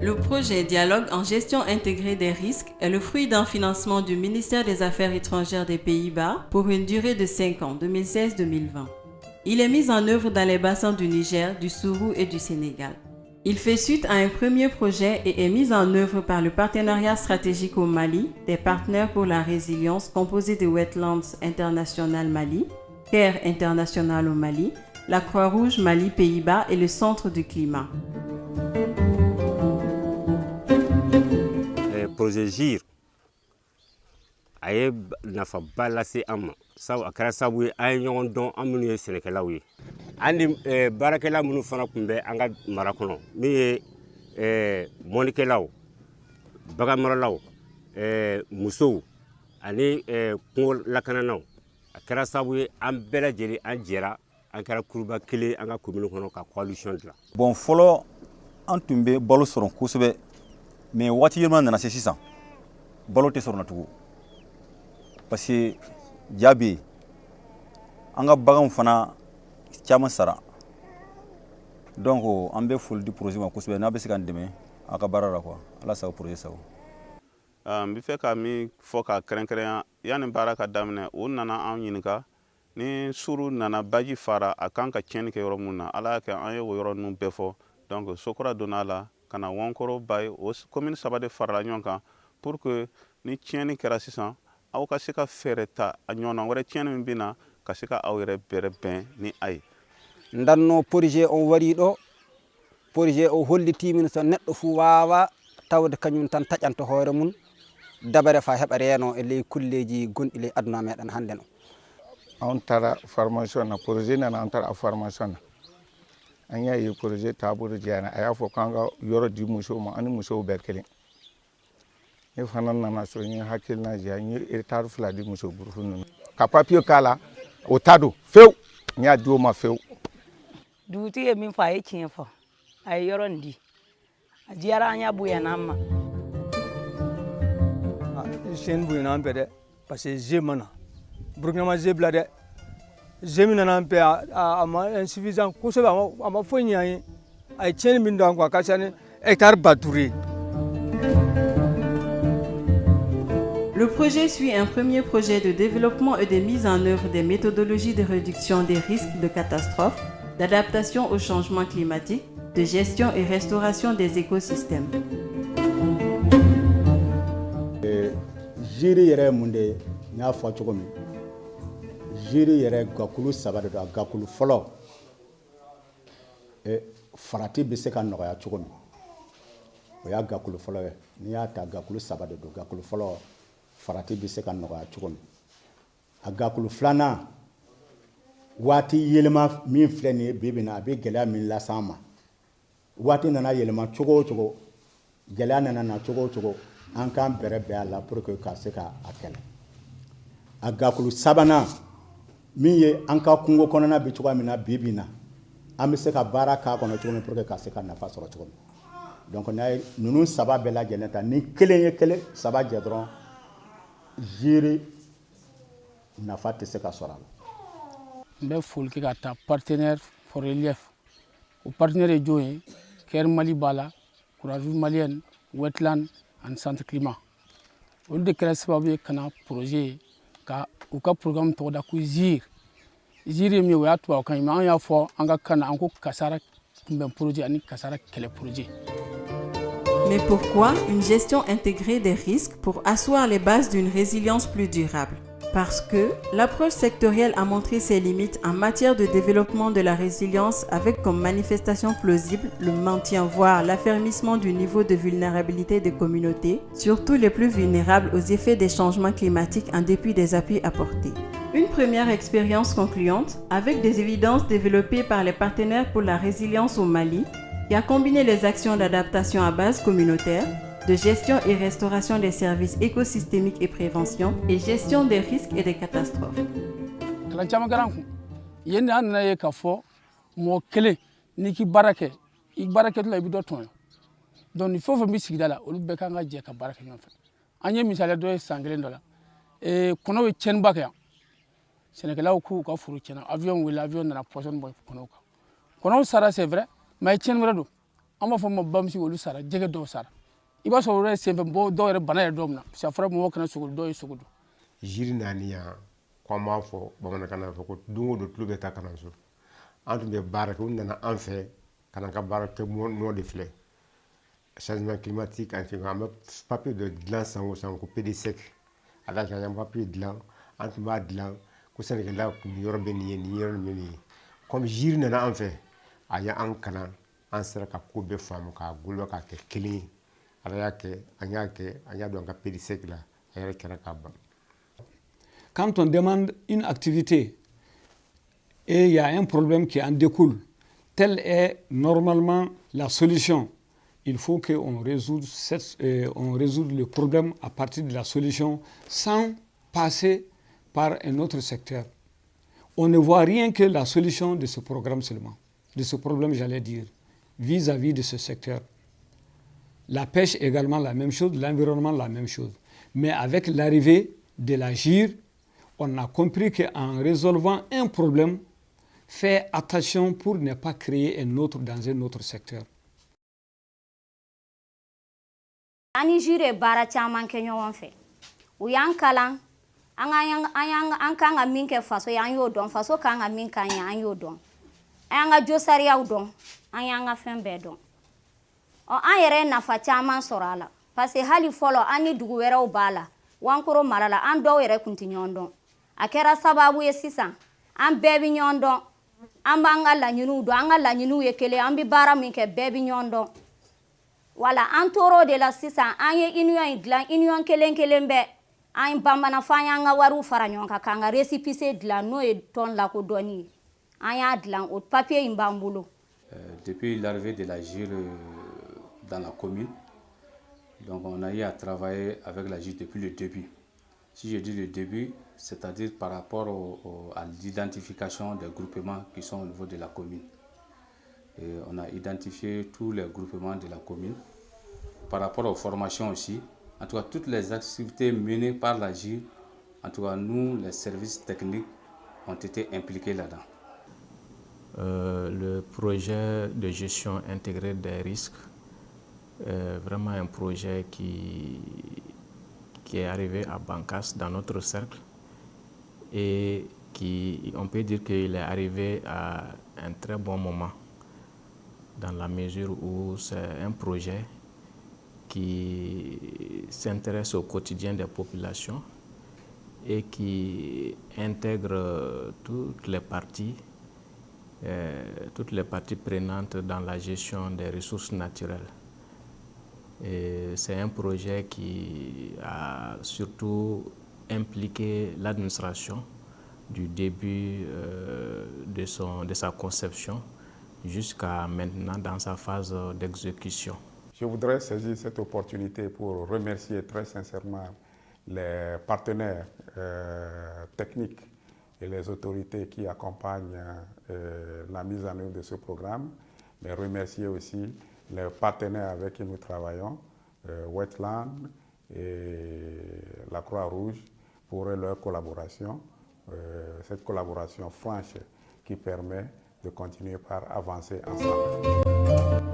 Le projet Dialogue en gestion intégrée des risques est le fruit d'un financement du ministère des Affaires étrangères des Pays-Bas pour une durée de 5 ans, 2016-2020. Il est mis en œuvre dans les bassins du Niger, du Sourou et du Sénégal. Il fait suite à un premier projet et est mis en œuvre par le partenariat stratégique au Mali, des partenaires pour la résilience composé de Wetlands International Mali, CARE International au Mali, la Croix-Rouge Mali Pays-Bas et le Centre du Climat. Projet GIR a ye nafaba lase an ma sabu a kɛra sababu ye an ye ɲɔgɔn dɔn an minnu ye sɛnɛkɛlaw ye an ni baarakɛla minnu fana tun bɛ an ka mara kɔnɔ min ye mɔnikɛlaw baganmaralaw musow ani kungo lakananaw a kɛra sababu ye an bɛɛ lajɛlen an jɛra an kɛra kuruba kelen an ka commune kɔnɔ ka coalition dilan. Bon fɔlɔ an tun bɛ balo sɔrɔ kosɛbɛ mais waati yɛlɛma nana se sisan balo tɛ sɔrɔ tugun parce que jaabi an ka baganw fana caman sara donc an bɛ foli di projet ma kosɛbɛ n'a bɛ se ka dɛmɛ a ka baara la quoi ala sago projet sago. N bɛ fɛ ka min fɔ ka kɛrɛnkɛrɛnya yanni baara ka daminɛ o nana an ɲininka ni suru nana baji fara a kan ka tiɲɛni kɛ yɔrɔ mun na ala y'a kɛ an ye o yɔrɔ ninnu bɛɛ fɔ donc sokora donna a la ka na Wankoro ba ye o commune saba de farala ɲɔgɔn kan pour que ni tiɲɛni kɛra sisan aw ka se ka fɛɛrɛ ta a ɲɔgɔnna wɛrɛ tiɲɛni min bɛ na ka se ka aw yɛrɛ bɛrɛ bɛn ni a ye. Ndanno projet o wari ɗo projet o holliti min so neɗɗo fu wawa tawde kañum tan taƴanto hoore mum dabare fa heɓa reeno e ley kulleji gonɗi ley aduna meɗen hannde no. On tara formation na projet nana on tara formation na an yayi projet taburu jana aya fo kanga yoro di muso ma ani muso berkele e fanan nana so ni hakil na ja ni etar fla di muso burfunu ka papio kala o tado few nya do ma few duti e min fa e chenfo ay yoro ndi ajara nya buya namma shen buya nam pede parce que jemana burkina ma jebla de Zemina nampe ama insuffisant kosɛbɛ ama foyi ɲɛ an ye a ye tiɲɛni min don an kun a ka ca ni hectare ba 5 ye. Le projet suit un premier projet de développement et de mise en œuvre des méthodologies de réduction des risques de catastrophes, d'adaptation au changement climatique, de gestion et restauration des écosystèmes. Jiri yɛrɛ mun de n y'a fɔ cogo min jiri yɛrɛ gakulu saba de don a gakulu fɔlɔ farati bɛ se ka nɔgɔya cogo min o y'a gakulu fɔlɔ ye n'i y'a ta gakulu saba de don gakulu fɔlɔ farati bɛ se ka nɔgɔya cogo min a gakulu filanan waati yɛlɛma min filɛ nin ye bi bi in na a bɛ gɛlɛya min lase an ma waati nana yɛlɛma cogo o cogo gɛlɛya nana na cogo o cogo an k'an bɛrɛ bɛn a la pour que ka se ka a kɛlɛ a gakulu sabanan min ye an ka kungo kɔnɔna bi cogoya min na bi bi in na an bɛ se ka baara k'a kɔnɔ cogo min pour que ka se ka nafa sɔrɔ cogo min donc n'a ye ninnu saba bɛɛ lajɛlen ta ni kelen ye kelen saba jɛ dɔrɔn jiri nafa tɛ se ka sɔrɔ a la. n bɛ foli kɛ ka taa partenaire for relief o partenaire ye jɔn ye CARE Mali b'a la Croix-Rouge malienne Wetland and Centre Climat olu de kɛra sababu ye ka na projet ka u ka programme tɔgɔ da ko GIR GIR ye min ye o y'a tubabukan ye mais an y'a fɔ an ka kan na an ko kasara kunbɛn projet ani kasara kɛlɛ projet. Mais pourquoi une gestion intégrée des risques pour asseoir les bases d'une résilience plus durable? Parce que l'approche sectorielle a montré ses limites en matière de développement de la résilience avec comme manifestation plausible le maintien voire l'affermissement du niveau de vulnérabilité des communautés, surtout les plus vulnérables aux effets des changements climatiques en dépit des appuis apportés. Une première expérience concluante avec des évidences développées par les partenaires pour la résilience au Mali qui a combiné les actions d'adaptation à base communautaire, de gestion et restauration des services écosystémiques et prévention et gestion des risques et des catastrophes. Donc il faut que je me là, olu beka nga je ka baraka ñoo fa. Anye misale do sangren dola. Kono we chen baka. Sénégal ku ka furu chen avion na poison boy kono ka. Kono sara c'est vrai, mais chen wala do. an b'a fɔ ma bamuso olu sara jɛgɛ dɔw sara i b'a sɔrɔ o yɛrɛ senfɛ mɔgɔw dɔw yɛrɛ bana yɛrɛ dɔw min na parce que a fɔra mɔgɔw kana sogo dɔw ye sogo dun jiri naaniya ko an b'a fɔ bamanankan na fɔ ko don o don tulo bɛ taa kalanso an tun bɛ baara kɛ u nana an fɛ ka na ka baara kɛ nɔ de filɛ changement climatique an bɛ papier dɔ dilan san o san ko PDSEC a la kan an papier dilan an tun b'a dilan ko sɛnɛkɛla nin yɔrɔ bɛ nin ye nin yɔrɔ nin bɛ nin ye comme jiri nana an fɛ a y'an kalan an sera ka ko bɛɛ faamu k'a golo k'a kɛ kelen ye ala y'a kɛ an y'a dɔn an ka PDSEC la a yɛrɛ kɛra k'a ban. Quand on demande une activité et il y a un problème qui en découle, telle est normalement la solution. Il faut qu'on résoudre le problème à partir de la solution sans passer par un autre secteur. On ne voit rien que la solution de ce programme seulement, de ce problème, j'allais dire, vis-à-vis de ce secteur. La pêche également la même chose, l'environnement la même chose. Mais avec l'arrivée de la GIR, on a compris qu'en résolvant un problème, fait attention pour ne pas créer un autre dans un autre secteur. Ani jire bara caman kɛ ɲɔgɔn fɛ u y'an kalan an kan ka min kɛ faso ye an y'o dɔn faso kan ka min k'an ye an y'o dɔn an y'an ka josariyaw dɔn an y'an ka fɛn bɛɛ dɔn an yɛrɛ ye nafa caman sɔrɔ a la parce que hali fɔlɔ an ni dugu wɛrɛw b'a la Wankoro mara la an dɔw yɛrɛ kun tɛ ɲɔgɔn dɔn a kɛra sababu ye sisan an bɛɛ bɛ ɲɔgɔn dɔn an b'an ka laɲiniw dɔn an ka laɲiniw ye kelen an bɛ baara min kɛ bɛɛ bɛ ɲɔgɔn dɔn wala an tor'o de la sisan an ye union in dilan union kelen kelen bɛɛ an bamana fɔ an y'an ka wariw fara ɲɔgɔn kan k'an ka récépissé dilan n'o ye tɔn lakodɔnni ye an y'a dilan o papier in b'an bolo. Depuis l'arrivée de la GIR dans la commune, donc on a eu à travailler avec la GIR depuis le début. Si je dis le début, c'est-à-dire par rapport à l'identification des groupements qui sont au niveau de la commune. Et on a identifié tous les groupements de la commune. Par rapport aux formations aussi, en tout cas toutes les activités menées par la GIR, en tout cas nous, les services techniques, ont été impliqués là-dedans. Le projet de gestion intégrée des risques est vraiment un projet qui est arrivé à Bancas dans notre cercle et on peut dire qu'il est arrivé à un très bon moment dans la mesure où c'est un projet qui s'intéresse au quotidien des populations et qui intègre toutes les parties prenantes dans la gestion des ressources naturelles. C'est un projet qui a surtout impliqué l'administration du début de sa conception jusqu'à maintenant dans sa phase d'exécution. Je voudrais saisir cette opportunité pour remercier très sincèrement les partenaires techniques et les autorités qui accompagnent la mise en œuvre de ce programme, mais remercier aussi les partenaires avec qui nous travaillons, Wetland et la Croix-Rouge, pour leur collaboration, cette collaboration franche qui permet de continuer par avancer ensemble.